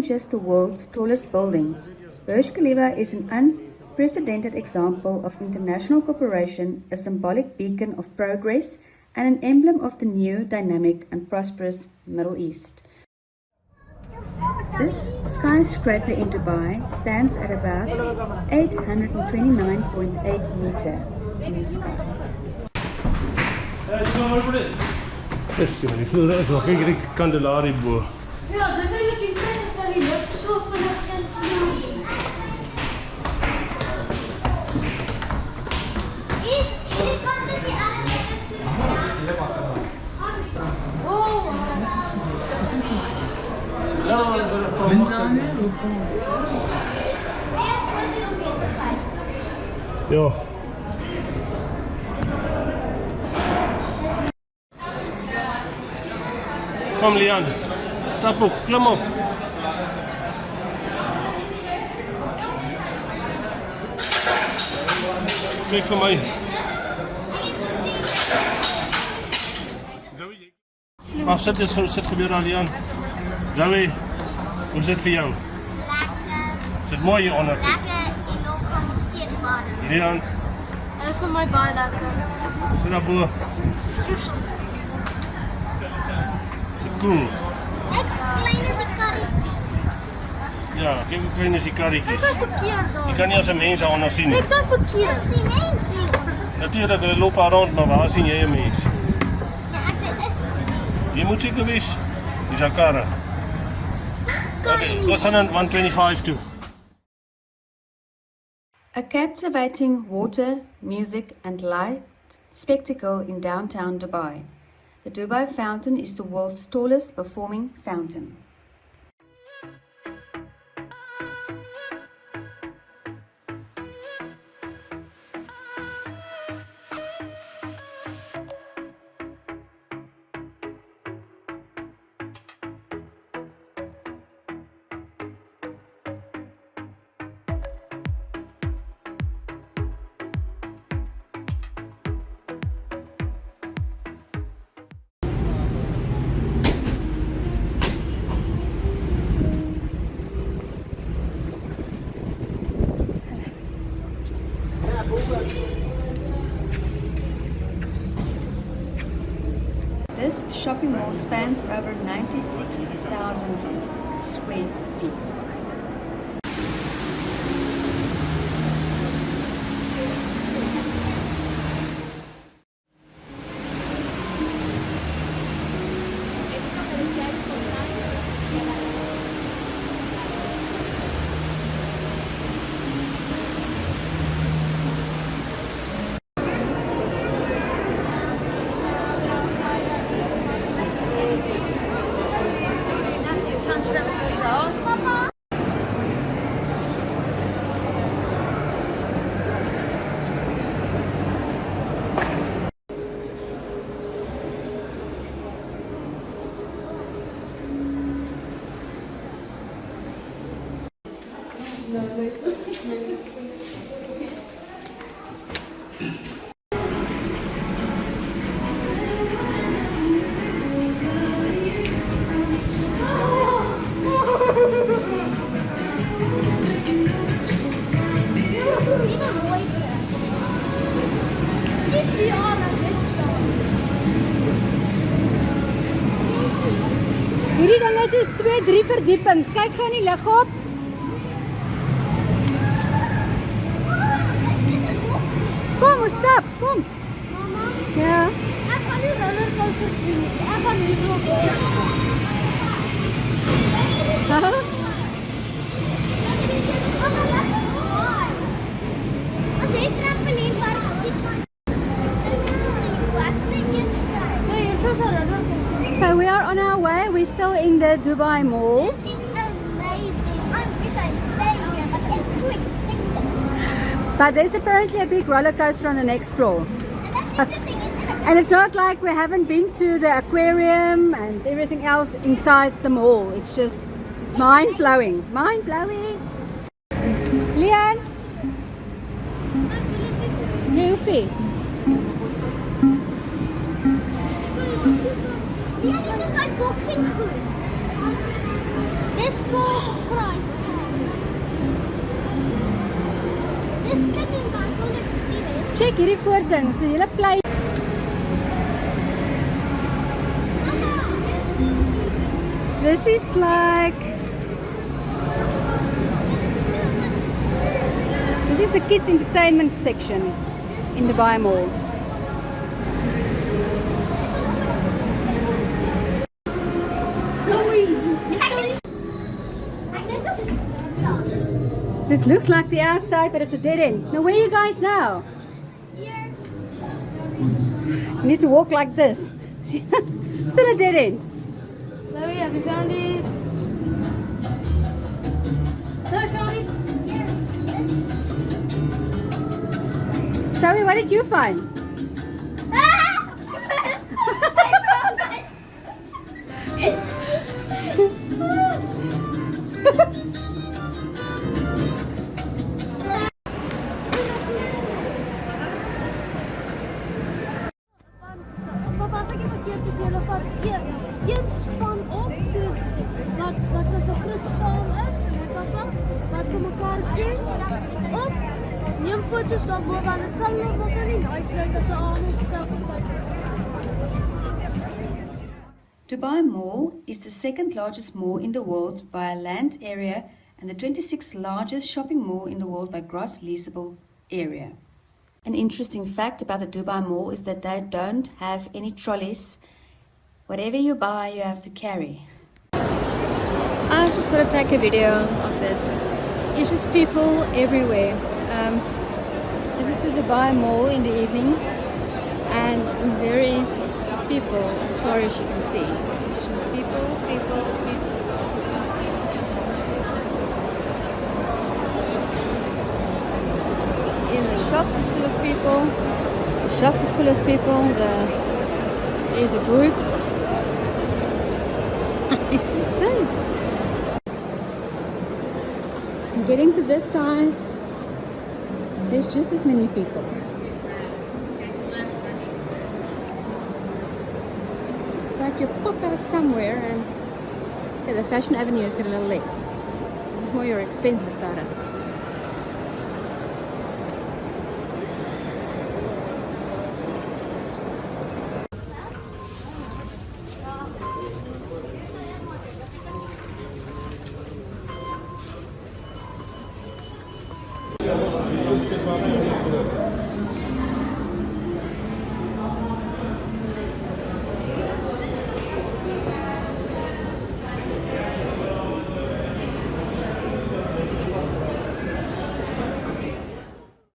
just the world's tallest building. Burj Khalifa is an unprecedented example of international cooperation, a symbolic beacon of progress, and an emblem of the new, dynamic, and prosperous Middle East. This skyscraper in Dubai stands at about 829.8 meters in the sky. Yes, die vloer is nog hierdie kandelarie bo. Ja, dis eintlik impressive dat die lug so vinnig kan vloei. Is kan dus die elevators toe. Oh. Ja. Kom Lian, stap op, klim op. Kyk vir my. Maar sit gebeur daar Lian. Zoe, hoe is dit vir jou? Lekker. Is dit mooi hier onder? Lekker en nog steeds warm. Lian, Dit is vir my baie lekker. sit daar bo. Sit cool. Ek klein is die karretjies. Ja, kyk hoe klein is die karretjies. Dit is verkeerd Jy daar. kan nie as 'n mens daaronder sien nie. Dit is verkeerd. Dis die mensie. Natuurlik, hulle loop daar rond, maar waar sien jy 'n mens? Ja, ek sê is die mensie. Jy moet seker wees. Dis 'n karre. Okay, ons gaan aan 125 toe. A captivating water, music, and light spectacle in downtown Dubai. The Dubai Fountain is the world's tallest performing fountain. This shopping mall spans over 96,000 square feet. Hierdie ding is 2, 3 verdiepings. Kyk gou in die lig op. Kom, ons stap, kom. Mama, Ja. ek gaan die rollercoaster doen. Ek gaan hier loop. Huh? Want jy trampoline park is Okay, we are on our way. We're still in the Dubai Mall. This is amazing. I wish I stayed here, but it's too expensive. But there's apparently a big roller coaster on the next floor. And that's interesting, isn't it? And it's not like we haven't been to the aquarium and everything else inside the mall. It's just, it's mind-blowing. Mind-blowing. Leon? Newfie. Yeah, it's just like boxing food. This Dis 12 prijs. Dis sticking man, wil ek gesien het. Check hierdie voorsing, so julle play. This is like, this is the kids entertainment section in Dubai Mall. This looks like the outside, but it's a dead end. Now where are you guys now? Hier. You need to walk like this. Still a dead end. Chloe, have you found it? No, I found it. Here. Zoe, what did you find? Ah! I found it. Papa, as ek nie verkeerd is, julle vat een span op, so wat as 'n groep saam is, met papa, wat vir mekaar ken, op, neem foto's daarbo, want dit sal nog wat nie nice lyk as 'n ander selfie. Dubai Mall is the second largest mall in the world by a land area and the 26th largest shopping mall in the world by gross leasable area. An interesting fact about the Dubai Mall is that they don't have any trolleys. Whatever you buy, you have to carry. I'm just going to take a video of this. It's just people everywhere. This is the Dubai Mall in the evening, and there is people as far as you can see. It's just people, people, people. In the shops is full of people. The shops is full of people. There's a group. It's insane. Getting to this side, there's just as many people. It's like you pop out somewhere and yeah, the Fashion Avenue has got a little less. This is more your expensive side, I suppose.